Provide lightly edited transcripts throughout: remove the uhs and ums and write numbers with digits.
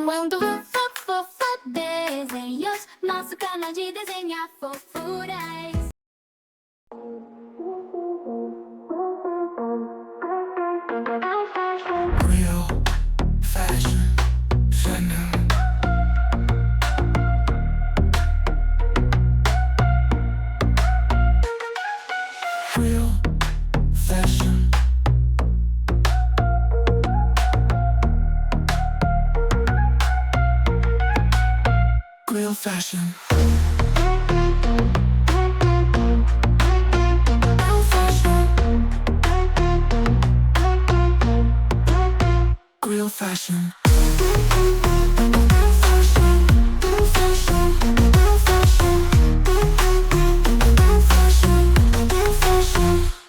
Mundo fofa, desenhos, nosso canal de desenhar fofuras. Real fashion, Chanel. Real fashion. Real fashion. Real fashion.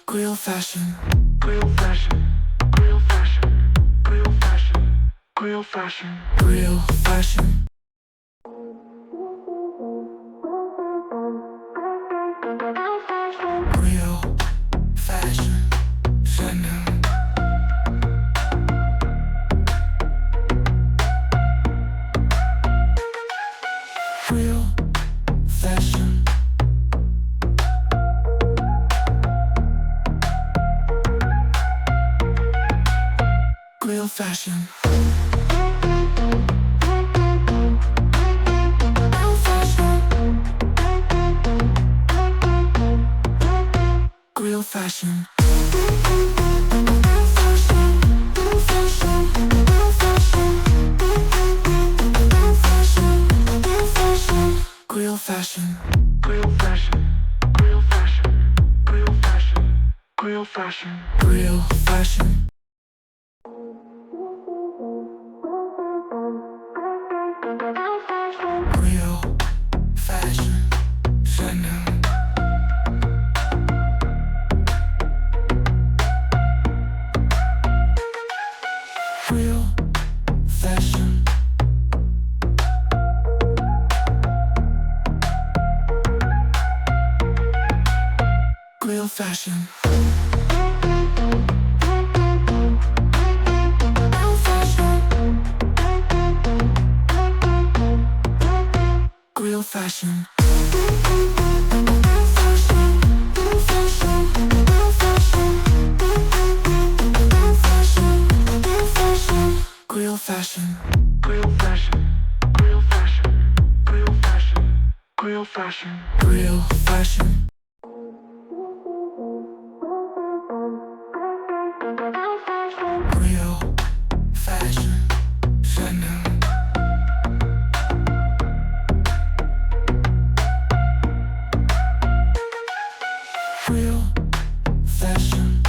Real fashion. Real fashion. Real fashion. Real fashion. Real fashion. Real fashion. Real fashion. Chanel. Real fashion. Real fashion. Real fashion. Real fashion. Real fashion. Real fashion. Real fashion. Real fashion. Real fashion. Real fashion. Chanel. Real fashion. Real fashion. Real fashion. Real fashion. Real fashion. Real fashion. Real fashion. Real fashion. Real fashion. Real fashion. Chanel. Real fashion.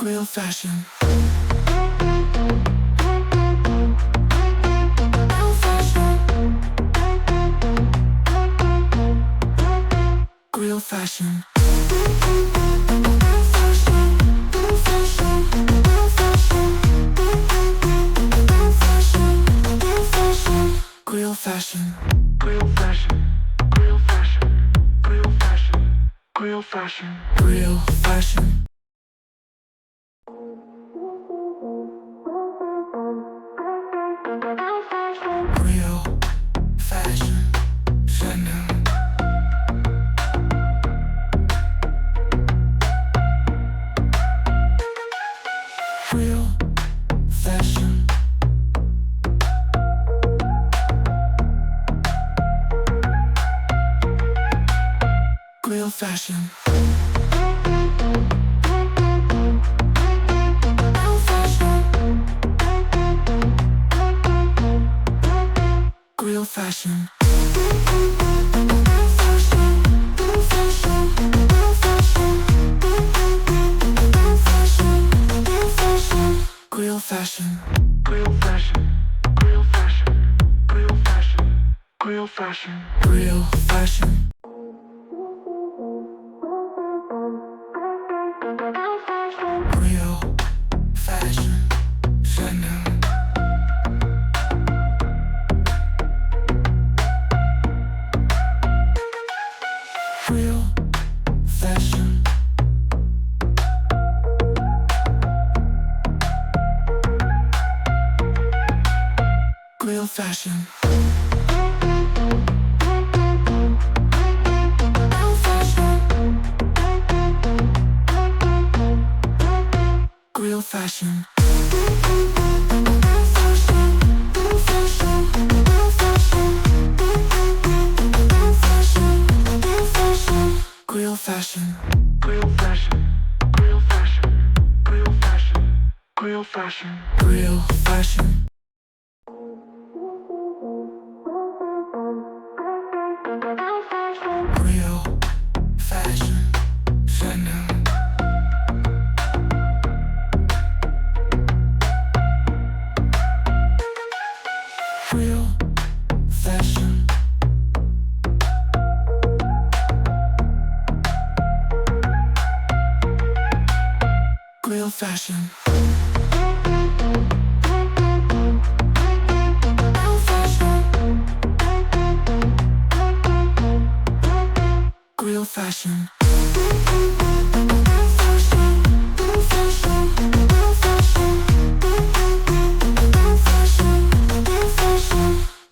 Real fashion. Real fashion. Real fashion. Real fashion. Real fashion. Real fashion. Real fashion. Real fashion. Real fashion. Chanel. Real fashion. Real fashion. Real fashion. Real fashion. Real fashion. Real fashion. Real fashion. Real fashion. Real fashion. Real fashion. Chanel. Real fashion. fashion. Real fashion. Real fashion. Real fashion. Real fashion. Real fashion. Real fashion. Real fashion. Real fashion. Chanel. Real fashion. Real fashion. Real fashion.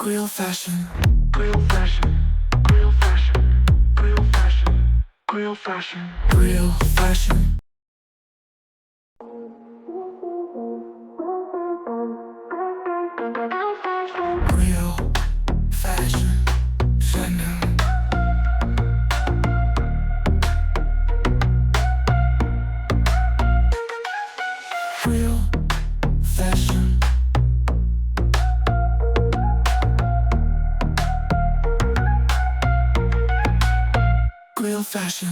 Real fashion. Real fashion. Real fashion. Real fashion. Real fashion. Real fashion. Real fashion. Chanel. Real fashion. Real fashion.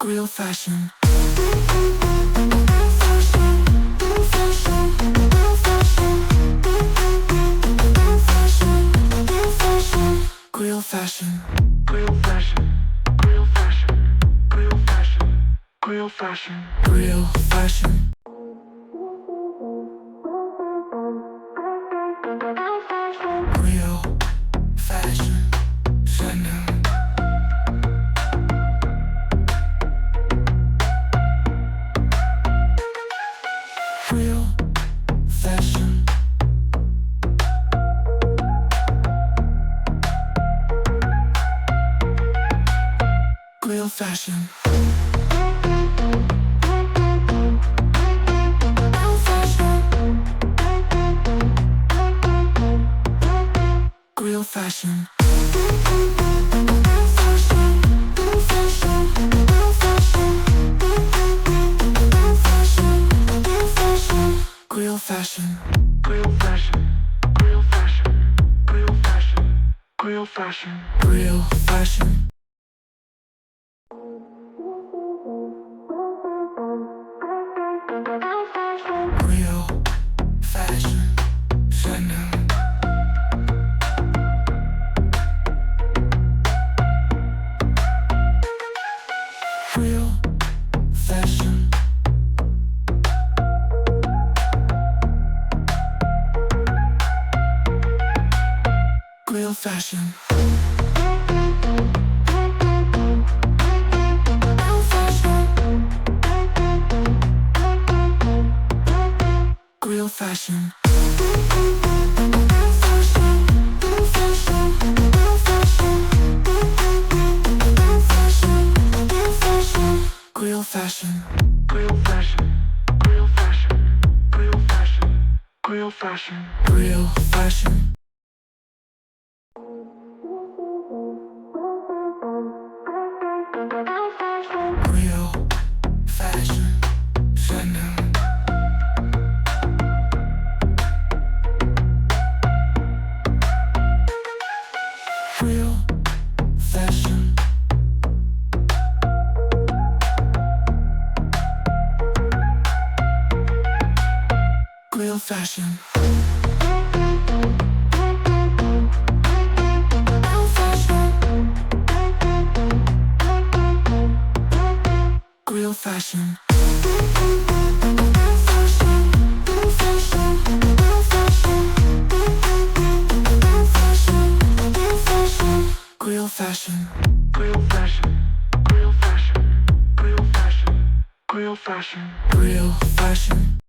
Real fashion. Real fashion. Real fashion. Real fashion. Real fashion. Real fashion. Real fashion. Real fashion. Chanel. Real fashion. Real fashion. Real fashion. Real fashion. Real fashion. Real fashion. Real fashion. Real fashion. Real fashion. Real fashion. Chanel. Real fashion. Real fashion. Real fashion. Real fashion. Real fashion. Real fashion. Real fashion. Real fashion. Real fashion. Real fashion. Chanel. Real fashion. Real fashion. Real fashion. Real fashion. Real fashion. Real fashion. Real fashion. Real fashion.